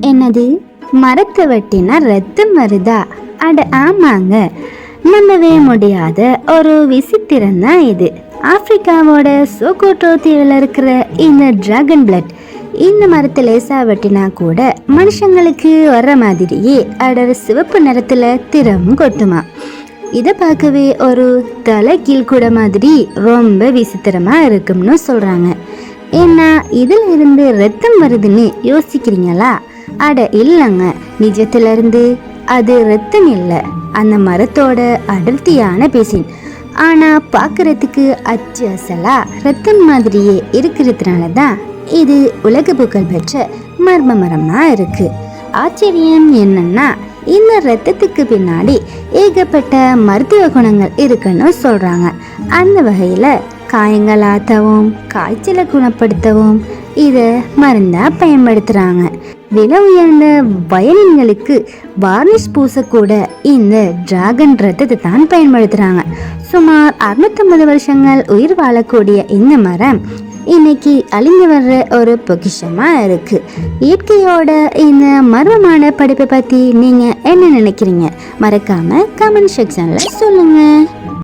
என்னது, மரத்தை வெட்டினா ரத்தம் வருதா? அட ஆமாங்க, நம்பவே முடியாத ஒரு விசித்திரம் தான் இது. ஆப்பிரிக்காவோட சோகோட்ரோ தீவில் இருக்கிற இந்த டிராகன் பிளட் இந்த மரத்தை லேசா வெட்டினா கூட மனுஷங்களுக்கு வர்ற மாதிரியே அடர் சிவப்பு நிறத்துல திறம் கொட்டுமா. இதை பார்க்கவே ஒரு தலை கீழ்கூட மாதிரி ரொம்ப விசித்திரமா இருக்கும்னு சொல்றாங்க. ஏன்னா இதுல இருந்து ரத்தம் வருதுன்னு யோசிக்கிறீங்களா? அட இல்லைங்க, நிஜத்துல இருந்து அது ரத்தம் இல்லை, அந்த மரத்தோட அடர்த்தியான பேசின். ஆனா பார்க்கறதுக்கு அச்சு அசலா ரத்தம் மாதிரியே இருக்கிறதுனால தான் இது உலக புகழ் பெற்ற மர்ம மரமா இருக்கு. ஆச்சரியம் என்னன்னா, இந்த ரத்தத்துக்கு பின்னாடி ஏகப்பட்ட மருத்துவ குணங்கள் இருக்குன்னு சொல்றாங்க. அந்த வகையில காயங்கள் ஆற்றவும் காய்ச்சலை குணப்படுத்தவும் இதை மருந்தா பயன்படுத்துறாங்க. விலை உயர்ந்த வயலின்களுக்கு வார்னிஷ் பூசக்கூட இந்த டிராகன் ரத்தத்தை தான் பயன்படுத்துறாங்க. சுமார் 650 வருஷங்கள் உயிர் வாழக்கூடிய இந்த மரம் இன்னைக்கு அழிந்து வர்ற ஒரு பொக்கிஷமா இருக்கு. இயற்கையோட இந்த மர்மமான படிப்பை பத்தி நீங்க என்ன நினைக்கிறீங்க? மறக்காம கமெண்ட் செக்ஷன்ல சொல்லுங்க.